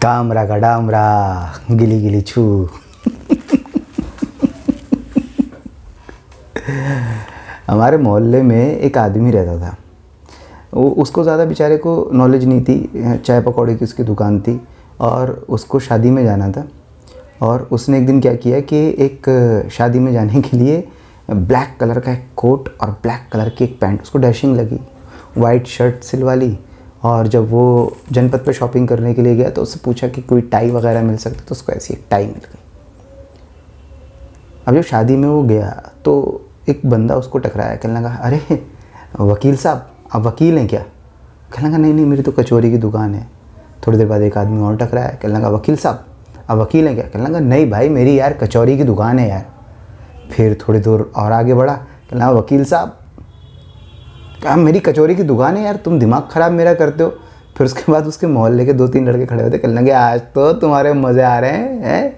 कामरा का डामरा गिली गिली छू। हमारे मोहल्ले में एक आदमी रहता था। वो उसको ज़्यादा बेचारे को नॉलेज नहीं थी। चाय पकौड़े की उसकी दुकान थी और उसको शादी में जाना था। और उसने एक दिन क्या किया कि एक शादी में जाने के लिए ब्लैक कलर का एक कोट और ब्लैक कलर की एक पैंट, उसको डैशिंग लगी, वाइट शर्ट सिलवा ली। और जब वो जनपद पे शॉपिंग करने के लिए गया तो उससे पूछा कि कोई टाई वगैरह मिल सकती, तो उसको ऐसी एक टाई मिल गई। अब जब शादी में वो गया तो एक बंदा उसको टकराया, कहने लगा अरे वकील साहब आप वकील हैं क्या? कहने लगा नहीं नहीं मेरी तो कचौरी की दुकान है। थोड़ी देर बाद एक आदमी और टकराया, कहने लगा वकील साहब आप वकील हैं क्या? कहने लगा नहीं भाई मेरी यार कचौरी की दुकान है यार। फिर थोड़ी दूर और आगे बढ़ा, कहने लगा वकील साहब कहा मेरी कचौरी की दुकान है यार, तुम दिमाग ख़राब मेरा करते हो। फिर उसके बाद उसके मोहल्ले के 2-3 लड़के खड़े होते, कहने लगे आज तो तुम्हारे मज़े आ रहे हैं,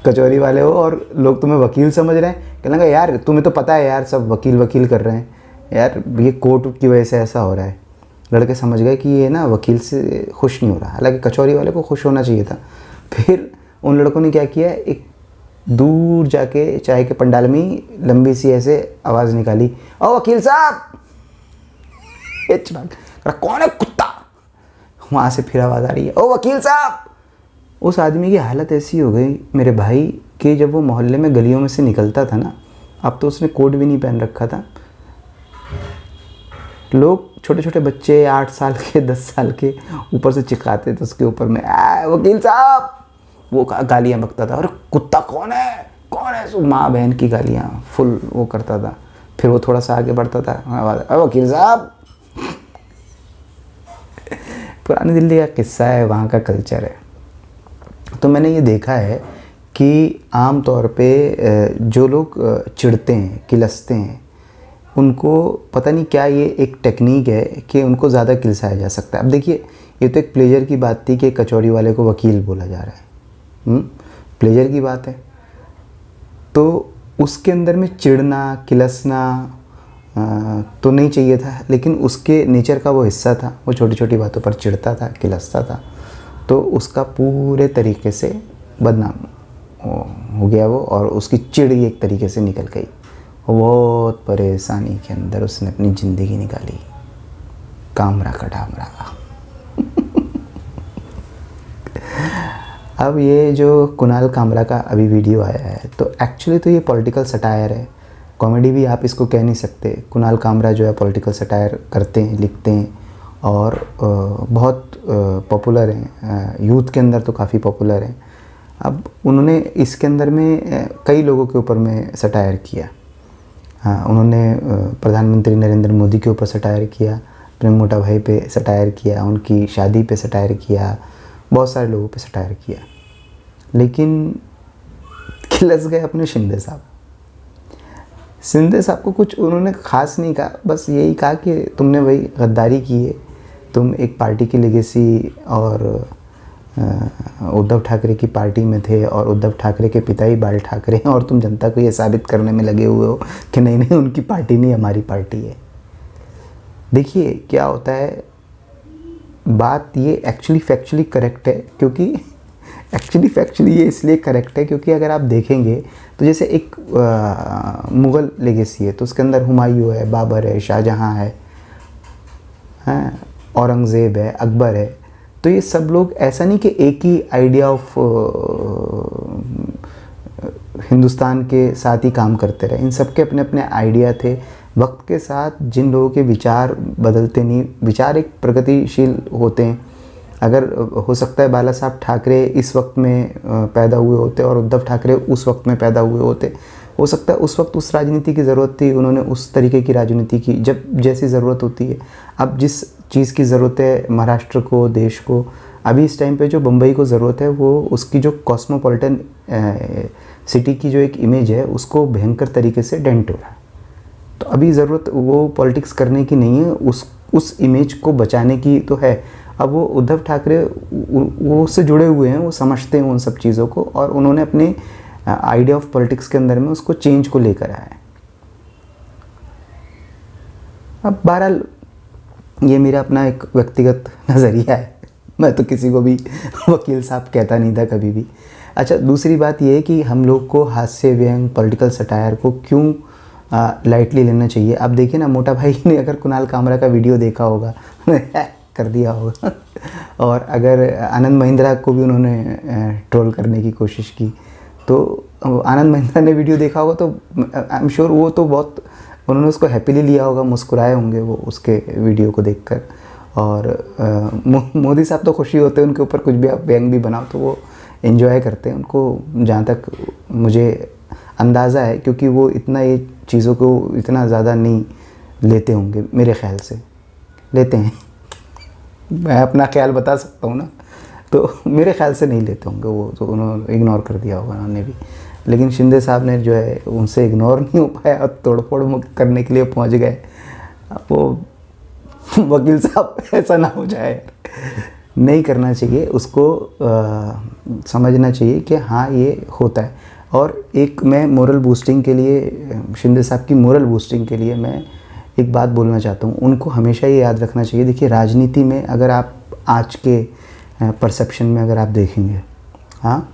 कचौरी वाले हो और लोग तुम्हें वकील समझ रहे हैं। कहने लगा यार तुम्हें तो पता है यार सब वकील वकील कर रहे हैं यार, ये कोर्ट की वजह से ऐसा हो रहा है। लड़के समझ गए कि ये ना वकील से खुश नहीं हो रहा, हालांकि कचौरी वाले को खुश होना चाहिए था। फिर उन लड़कों ने क्या किया, एक दूर जाके चाय के पंडाल में लंबी सी ऐसे आवाज़ निकाली, ओ वकील साहब। कौन है कुत्ता? वहाँ से फिर आवाज़ आ रही है, ओ वकील साहब। उस आदमी की हालत ऐसी हो गई मेरे भाई कि जब वो मोहल्ले में गलियों में से निकलता था ना, अब तो उसने कोट भी नहीं पहन रखा था, लोग छोटे छोटे बच्चे 8 साल के 10 साल के ऊपर से चिल्लाते थे उसके ऊपर में, वकील साहब। वो गालियाँ बकता था, अरे कुत्ता कौन है कौन है, सो माँ बहन की गालियाँ फुल वो करता था। फिर वो थोड़ा सा आगे बढ़ता था, आवाज़ वकील साहब। पुरानी दिल्ली का किस्सा है, वहाँ का कल्चर है। तो मैंने ये देखा है कि आम तौर पे जो लोग चिढ़ते हैं किलसते हैं, उनको पता नहीं क्या ये एक टेक्निक है कि उनको ज़्यादा किलसाया जा सकता है। अब देखिए ये तो एक प्लेजर की बात थी कि कचौरी वाले को वकील बोला जा रहा है, प्लेजर की बात है। तो उसके अंदर में चिढ़ना किलसना तो नहीं चाहिए था, लेकिन उसके नेचर का वो हिस्सा था, वो छोटी छोटी बातों पर चिढ़ता था किलसता था, तो उसका पूरे तरीके से बदनाम हो गया वो, और उसकी चिढ़ एक तरीके से निकल गई। बहुत परेशानी के अंदर उसने अपनी ज़िंदगी निकाली, कामरा का डामरा। अब ये जो कुणाल कामरा का अभी वीडियो आया है, तो एक्चुअली तो ये पॉलिटिकल सटायर है, कॉमेडी भी आप इसको कह नहीं सकते। कुणाल कामरा जो है पॉलिटिकल सटायर करते हैं, लिखते हैं और बहुत पॉपुलर हैं, यूथ के अंदर तो काफ़ी पॉपुलर हैं। अब उन्होंने इसके अंदर में कई लोगों के ऊपर में सटायर किया। हाँ, उन्होंने प्रधानमंत्री नरेंद्र मोदी के ऊपर सटायर किया, अपने मोटा भाई पे सटायर किया, उनकी शादी पे सटायर किया, बहुत सारे लोगों पे सटायर किया, लेकिन खिलस गए अपने शिंदे साहब। शिंदे साहब को कुछ उन्होंने ख़ास नहीं कहा, बस यही कहा कि तुमने वही गद्दारी की है, तुम एक पार्टी की लेगेसी और उद्धव ठाकरे की पार्टी में थे और उद्धव ठाकरे के पिता ही बाल ठाकरे हैं, और तुम जनता को ये साबित करने में लगे हुए हो कि नहीं नहीं उनकी पार्टी नहीं हमारी पार्टी है। देखिए क्या होता है, बात ये एक्चुअली फैक्चुअली करेक्ट है, क्योंकि एक्चुअली फैक्चुअली ये इसलिए करेक्ट है क्योंकि अगर आप देखेंगे तो जैसे एक मुग़ल लेगेसी है, तो उसके अंदर हुमायूं है, बाबर है, शाहजहाँ है, औरंगज़ेब है, अकबर है। तो ये सब लोग ऐसा नहीं कि एक ही आइडिया ऑफ हिंदुस्तान के साथ ही काम करते रहे, इन सब के अपने अपने आइडिया थे। वक्त के साथ जिन लोगों के विचार बदलते नहीं, विचार एक प्रगतिशील होते हैं। अगर हो सकता है बाला साहब ठाकरे इस वक्त में पैदा हुए होते और उद्धव ठाकरे उस वक्त में पैदा हुए होते, हो सकता है उस वक्त उस राजनीति की ज़रूरत थी, उन्होंने उस तरीके की राजनीति की जब जैसी ज़रूरत होती है। अब जिस चीज़ की ज़रूरत है महाराष्ट्र को, देश को, अभी इस टाइम पे जो बम्बई को ज़रूरत है वो उसकी जो कॉस्मोपॉलिटन सिटी की जो एक इमेज है उसको भयंकर तरीके से डेंट हो रहा है। तो अभी ज़रूरत वो पॉलिटिक्स करने की नहीं है, उस इमेज को बचाने की तो है। अब वो उद्धव ठाकरे वो उससे जुड़े हुए हैं, वो समझते हैं उन सब चीज़ों को, और उन्होंने अपने आइडिया ऑफ पॉलिटिक्स के अंदर में उसको चेंज को लेकर आया है। अब बहरहाल ये मेरा अपना एक व्यक्तिगत नज़रिया है। मैं तो किसी को भी वकील साहब कहता नहीं था कभी भी। अच्छा, दूसरी बात ये है कि हम लोग को हास्य व्यंग, पॉलिटिकल सटायर को क्यों लाइटली लेना चाहिए। आप देखिए ना, मोटा भाई ने अगर कुणाल कामरा का वीडियो देखा होगा कर दिया होगा और अगर आनंद महिंद्रा को भी उन्होंने ट्रोल करने की कोशिश की, तो आनंद महिंद्रा ने वीडियो देखा होगा तो आई एम श्योर वो तो बहुत उन्होंने उसको हैप्पीली लिया होगा, मुस्कुराए होंगे वो उसके वीडियो को देखकर। और मोदी साहब तो खुशी होते हैं, उनके ऊपर कुछ भी आप व्यंग भी बनाओ तो वो एंजॉय करते हैं। उनको जहाँ तक मुझे अंदाज़ा है, क्योंकि वो इतना ये चीज़ों को इतना ज़्यादा नहीं लेते होंगे, मेरे ख्याल से लेते हैं मैं अपना ख्याल बता सकता हूँ ना, तो मेरे ख्याल से नहीं लेते होंगे वो, तो उन्होंने इग्नोर कर दिया होगा उन्होंने भी। लेकिन शिंदे साहब ने जो है उनसे इग्नोर नहीं हो पाया और तोड़फोड़ करने के लिए पहुँच गए। अब वो वकील साहब ऐसा ना हो जाए, नहीं करना चाहिए उसको, समझना चाहिए कि हाँ ये होता है। और एक मैं मोरल बूस्टिंग के लिए, शिंदे साहब की मोरल बूस्टिंग के लिए मैं एक बात बोलना चाहता हूँ। उनको हमेशा ये याद रखना चाहिए, देखिए राजनीति में अगर आप आज के परसेप्शन में अगर आप देखेंगे, हाँ,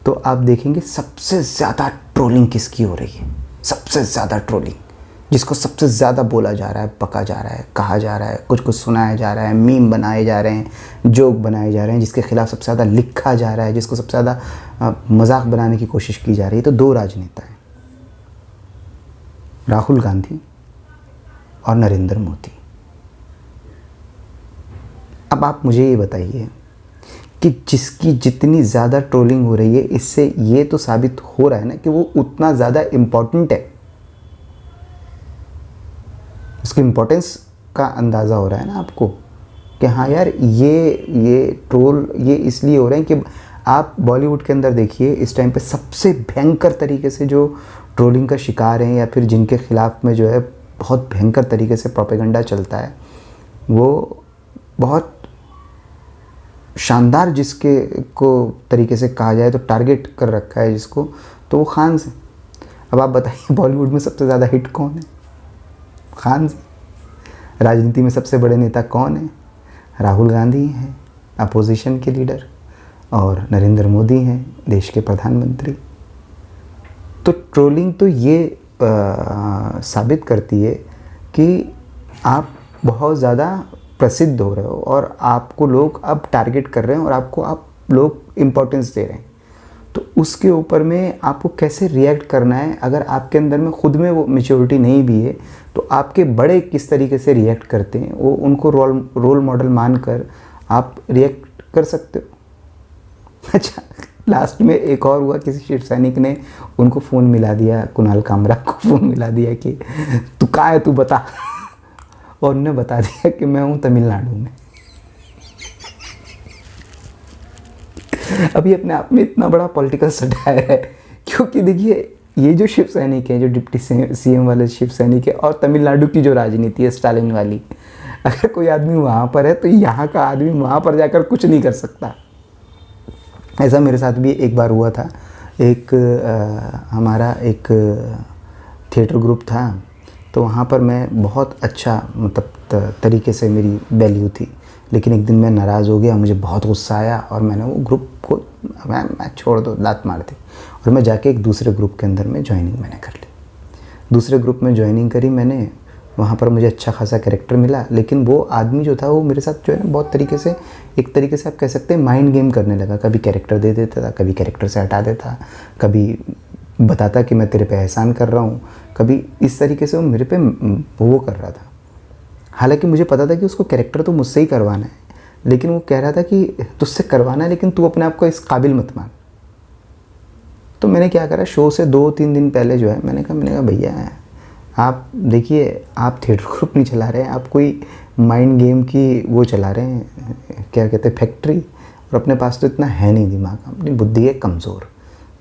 तो आप देखेंगे सबसे ज़्यादा ट्रोलिंग किसकी हो रही है। सबसे ज़्यादा ट्रोलिंग जिसको सबसे ज़्यादा बोला जा रहा है, बका जा रहा है, कहा जा रहा है, कुछ कुछ सुनाया जा रहा है, मीम बनाए जा रहे हैं, जोक बनाए जा रहे हैं, जिसके खिलाफ सबसे ज़्यादा लिखा जा रहा है, जिसको सबसे ज़्यादा मजाक बनाने की कोशिश की जा रही है, तो दो राजनेता हैं, राहुल गांधी और नरेंद्र मोदी। अब आप मुझे ये बताइए कि जिसकी जितनी ज़्यादा ट्रोलिंग हो रही है, इससे ये तो साबित हो रहा है ना कि वो उतना ज़्यादा इम्पोर्टेंट है, उसकी इम्पोर्टेंस का अंदाज़ा हो रहा है ना आपको कि हाँ यार ये ट्रोल ये इसलिए हो रहे हैं कि आप बॉलीवुड के अंदर देखिए इस टाइम पे सबसे भयंकर तरीके से जो ट्रोलिंग का शिकार हैं या फिर जिनके खिलाफ में जो है बहुत भयंकर तरीके से प्रोपेगेंडा चलता है, वो बहुत शानदार जिसके को तरीके से कहा जाए तो टारगेट कर रखा है जिसको, तो वो खान से। अब आप बताइए बॉलीवुड में सबसे ज़्यादा हिट कौन है? खान से। राजनीति में सबसे बड़े नेता कौन है? राहुल गांधी हैं, अपोजिशन के लीडर, और नरेंद्र मोदी हैं, देश के प्रधानमंत्री। तो ट्रोलिंग तो ये साबित करती है कि आप बहुत ज़्यादा प्रसिद्ध हो रहे हो और आपको लोग अब टारगेट कर रहे हैं और आपको आप लोग इम्पोर्टेंस दे रहे हैं। तो उसके ऊपर में आपको कैसे रिएक्ट करना है, अगर आपके अंदर में खुद में वो मैच्योरिटी नहीं भी है, तो आपके बड़े किस तरीके से रिएक्ट करते हैं वो उनको रोल मॉडल मानकर आप रिएक्ट कर सकते हो। अच्छा, लास्ट में एक और हुआ, किसी शिव सैनिक ने उनको फ़ोन मिला दिया, कुणाल कामरा को फ़ोन मिला दिया कि तू कहाँ है, तू बता, और उन्होंने बता दिया कि मैं हूँ तमिलनाडु में। अभी अपने आप में इतना बड़ा पॉलिटिकल सटायर है, क्योंकि देखिए ये जो शिव सैनिक है, जो डिप्टी सीएम वाले शिव सैनिक है, और तमिलनाडु की जो राजनीति है स्टालिन वाली, अगर कोई आदमी वहाँ पर है तो यहाँ का आदमी वहाँ पर जाकर कुछ नहीं कर सकता। ऐसा मेरे साथ भी एक बार हुआ था। हमारा एक थिएटर ग्रुप था, तो वहाँ पर मैं बहुत अच्छा मतलब तरीके से मेरी वैल्यू थी, लेकिन एक दिन मैं नाराज़ हो गया, मुझे बहुत गुस्सा आया और मैंने वो ग्रुप को मैं छोड़ दो, लात मार दी, और मैं जाके एक दूसरे ग्रुप के अंदर में ज्वाइनिंग मैंने कर ली। दूसरे ग्रुप में ज्वाइनिंग करी मैंने, वहाँ पर मुझे अच्छा खासा कैरेक्टर मिला, लेकिन वो आदमी जो था वो मेरे साथ जो है ना बहुत तरीके से, एक तरीके से आप कह सकते हैं माइंड गेम करने लगा। कभी कैरेक्टर दे देता था, कभी कैरेक्टर से हटा देता, कभी बताता कि मैं तेरे पे एहसान कर रहा हूँ, कभी इस तरीके से वो मेरे पे वो कर रहा था। हालांकि मुझे पता था कि उसको कैरेक्टर तो मुझसे ही करवाना है, लेकिन वो कह रहा था कि तुझसे करवाना है लेकिन तू अपने आप को इस काबिल मत मान। तो मैंने क्या करा, शो से 2-3 दिन पहले जो है मैंने कहा भैया आप देखिए, आप थिएटर ग्रुप नहीं चला रहे हैं, आप कोई माइंड गेम की वो चला रहे हैं, क्या कहते हैं, फैक्ट्री, और अपने पास तो इतना है नहीं दिमाग, अपनी बुद्धि है कमज़ोर।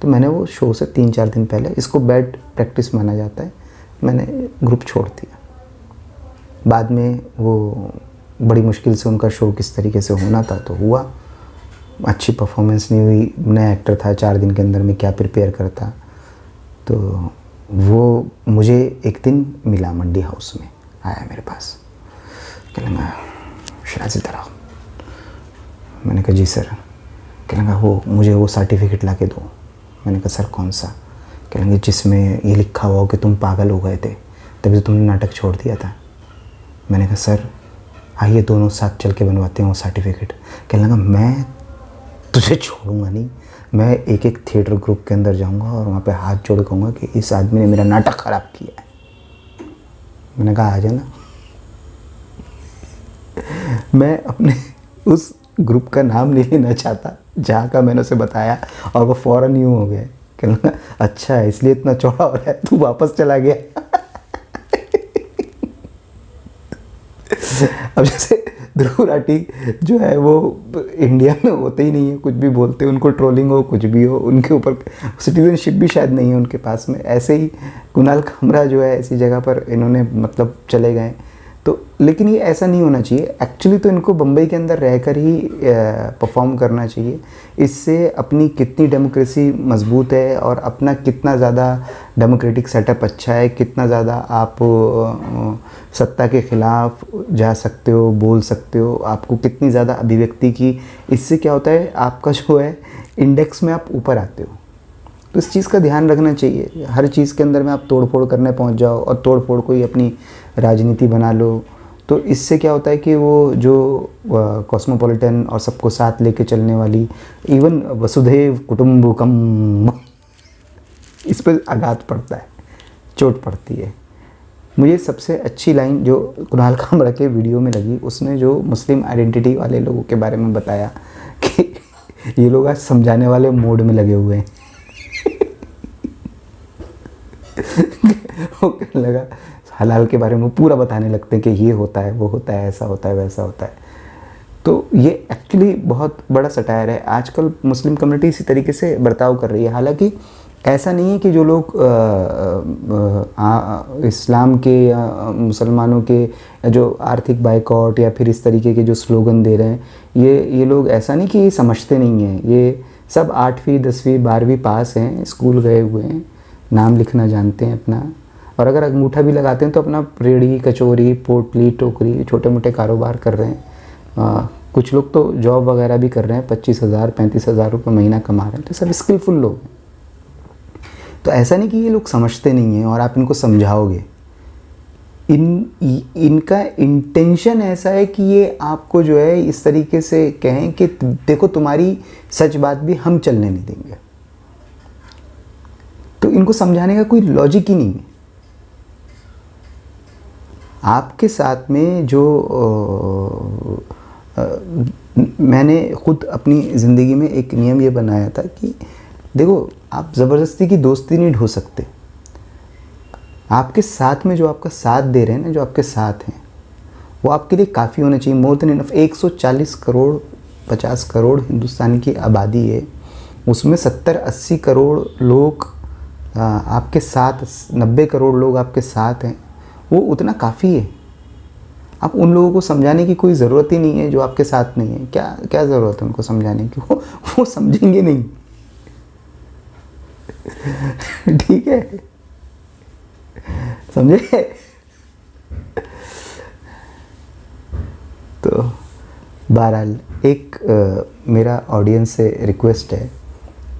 तो मैंने वो शो से 3-4 दिन पहले, इसको बैड प्रैक्टिस माना जाता है, मैंने ग्रुप छोड़ दिया। बाद में वो बड़ी मुश्किल से उनका शो किस तरीके से होना था तो हुआ, अच्छी परफॉर्मेंस नहीं हुई, नया एक्टर था, 4 दिन के अंदर में क्या प्रिपेयर करता। तो वो मुझे एक दिन मिला, मंडी हाउस में आया मेरे पास, कहना शाजिद तरह मैंने कहा जी सर। कहने लगा वो मुझे वो सर्टिफिकेट ला के दो। मैंने कहा सर कौन सा? कहेंगे जिसमें ये लिखा हुआ हो कि तुम पागल हो गए थे तभी तो तुमने नाटक छोड़ दिया था। मैंने कहा सर आइए दोनों साथ चल के बनवाते हैं वो सर्टिफिकेट। कहने लगा मैं तुझे छोड़ूंगा नहीं, मैं एक एक थिएटर ग्रुप के अंदर जाऊंगा और वहाँ पे हाथ जोड़ कहूँगा कि इस आदमी ने मेरा नाटक ख़राब किया है। मैंने कहा आ जाना। मैं अपने उस ग्रुप का नाम नहीं लेना चाहता जहाँ का मैंने उसे बताया, और वो फ़ौरन यूँ हो गया। कहने लगा अच्छा है इसलिए इतना चौड़ा हो रहा है, तू वापस चला गया। अब जैसे ध्रुव राठी जो है वो इंडिया में होते ही नहीं है, कुछ भी बोलते हैं, उनको ट्रोलिंग हो कुछ भी हो, उनके ऊपर सिटीजनशिप भी शायद नहीं है उनके पास में। ऐसे ही कुणाल कामरा जो है ऐसी जगह पर इन्होंने मतलब चले गए। तो लेकिन ये ऐसा नहीं होना चाहिए। एक्चुअली तो इनको बम्बई के अंदर रहकर ही परफॉर्म करना चाहिए। इससे अपनी कितनी डेमोक्रेसी मजबूत है और अपना कितना ज़्यादा डेमोक्रेटिक सेटअप अच्छा है, कितना ज़्यादा आप सत्ता के ख़िलाफ़ जा सकते हो, बोल सकते हो, आपको कितनी ज़्यादा अभिव्यक्ति की, इससे क्या होता है आपका जो है इंडेक्स में आप ऊपर आते हो। तो इस चीज़ का ध्यान रखना चाहिए। हर चीज़ के अंदर में आप तोड़ फोड़ करने पहुंच जाओ और तोड़ फोड़ को ही अपनी राजनीति बना लो, तो इससे क्या होता है कि वो जो कॉस्मोपॉलिटन और सबको साथ लेके चलने वाली, इवन वसुधैव कुटुंबकम, इस पर आघात पड़ता है, चोट पड़ती है। मुझे सबसे अच्छी लाइन जो कुणाल कामरा के वीडियो में लगी, उसने जो मुस्लिम आइडेंटिटी वाले लोगों के बारे में बताया कि ये लोग आज समझाने वाले मोड में लगे हुए हैं। वो कहने लगा हलाल के बारे में पूरा बताने लगते हैं कि ये होता है, वो होता है, ऐसा होता है, वैसा होता है। तो ये एक्चुअली बहुत बड़ा सटायर है। आजकल मुस्लिम कम्युनिटी इसी तरीके से बर्ताव कर रही है। हालांकि ऐसा नहीं है कि जो लोग इस्लाम के या मुसलमानों के जो आर्थिक बाइकआउट या फिर इस तरीके के जो स्लोगन दे रहे हैं, ये लोग ऐसा नहीं कि ये समझते नहीं हैं। ये सब 8वीं 10वीं 12वीं पास हैं, स्कूल गए हुए हैं, नाम लिखना जानते हैं अपना, और अगर अंगूठा भी लगाते हैं तो अपना रेड़ी कचौरी पोटली टोकरी छोटे मोटे कारोबार कर रहे हैं। कुछ लोग तो जॉब वगैरह भी कर रहे हैं, 25,000 35,000 रुपये महीना कमा रहे हैं। तो सब स्किलफुल लोग हैं। तो ऐसा नहीं कि ये लोग समझते नहीं हैं और आप इनको समझाओगे। इनका इंटेंशन ऐसा है कि ये आपको जो है इस तरीके से कहें कि देखो तुम्हारी सच बात भी हम चलने नहीं देंगे। तो इनको समझाने का कोई लॉजिक ही नहीं है। आपके साथ में जो मैंने खुद अपनी ज़िंदगी में एक नियम ये बनाया था कि देखो आप ज़बरदस्ती की दोस्ती नहीं ढो सकते। आपके साथ में जो आपका साथ दे रहे हैं ना, जो आपके साथ हैं, वो आपके लिए काफ़ी होना चाहिए, more than enough. 140 crore 50 crore Hindustan की आबादी है, उसमें 70-80 करोड़ लोग आपके साथ, 90 करोड़ लोग आपके साथ हैं, वो उतना काफ़ी है। आप उन लोगों को समझाने की कोई ज़रूरत ही नहीं है जो आपके साथ नहीं है। क्या ज़रूरत है उनको समझाने की, वो समझेंगे नहीं। ठीक है, समझे? तो बहरहाल एक मेरा ऑडियंस से रिक्वेस्ट है,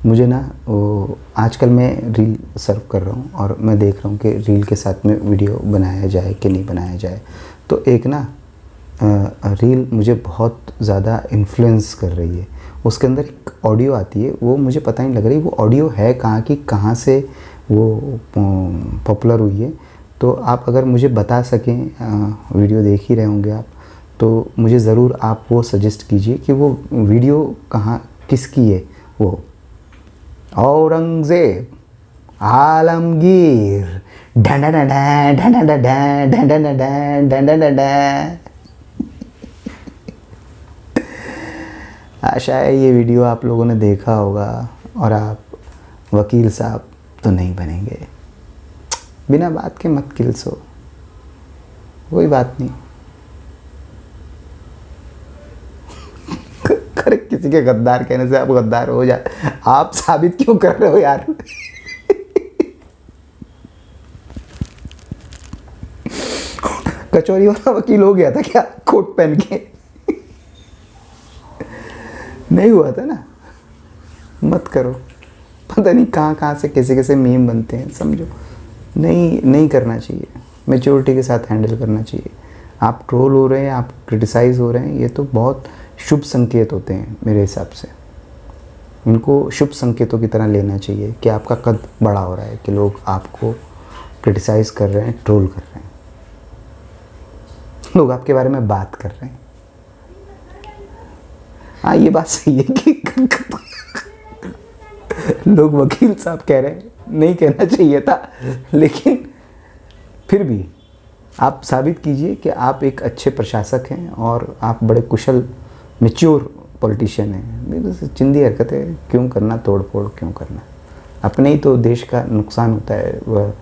मुझे ना वो आजकल मैं रील सर्व कर रहा हूँ और मैं देख रहा हूँ कि रील के साथ में वीडियो बनाया जाए कि नहीं बनाया जाए। तो एक ना रील मुझे बहुत ज़्यादा इन्फ्लुएंस कर रही है। उसके अंदर एक ऑडियो आती है, वो मुझे पता नहीं लग रही वो ऑडियो है कहाँ की, कहाँ से वो पॉपुलर हुई है। तो आप अगर मुझे बता सकें, वीडियो देख ही रहे होंगे आप, तो मुझे ज़रूर आप वो सजेस्ट कीजिए कि वो वीडियो कहाँ किसकी है। वो औरंगज़ेब आलमगीर आशा है ये वीडियो आप लोगों ने देखा होगा और आप वकील साहब तो नहीं बनेंगे। बिना बात के मत किल्सो, कोई बात नहीं। कर किसी के गद्दार कहने से आप गद्दार हो जाए, आप साबित क्यों कर रहे हो यार? कचौरी वाला वकील हो गया था क्या कोट पहन के? नहीं हुआ था ना, मत करो। पता नहीं कहाँ कहाँ से कैसे कैसे मीम बनते हैं, समझो। नहीं करना चाहिए, मैच्योरिटी के साथ हैंडल करना चाहिए। आप ट्रोल हो रहे हैं, आप क्रिटिसाइज़ हो रहे हैं, ये तो बहुत शुभ संकेत होते हैं मेरे हिसाब से। इनको शुभ संकेतों की तरह लेना चाहिए कि आपका कद बड़ा हो रहा है, कि लोग आपको क्रिटिसाइज़ कर रहे हैं, ट्रोल कर रहे हैं, लोग आपके बारे में बात कर रहे हैं। हाँ, ये बात सही है कि लोग वकील साहब कह रहे हैं, नहीं कहना चाहिए था, लेकिन फिर भी आप साबित कीजिए कि आप एक अच्छे प्रशासक हैं और आप बड़े कुशल मैच्योर पॉलिटिशियन हैं। चिंदी हरकतें क्यों करना, तोड़ फोड़ क्यों करना, अपने ही तो देश का नुकसान होता है। वह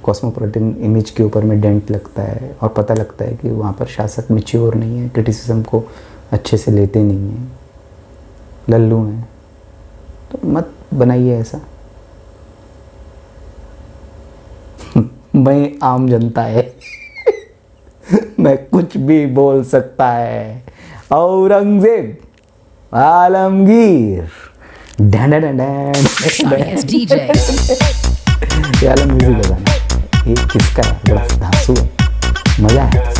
कॉस्मोपॉलिटन इमेज के ऊपर में डेंट लगता है और पता लगता है कि वहाँ पर शासक मैच्योर नहीं है, क्रिटिसिज्म को अच्छे से लेते नहीं हैं, लल्लू हैं। तो मत बनाइए ऐसा। मैं आम जनता है मैं कुछ भी बोल सकता है। Aurangzeb, Alamgir, Dan Dan Dan DJ. ये आलम म्यूजिक बजाना, ये किसका है, बड़ा धांसू है, मजा है।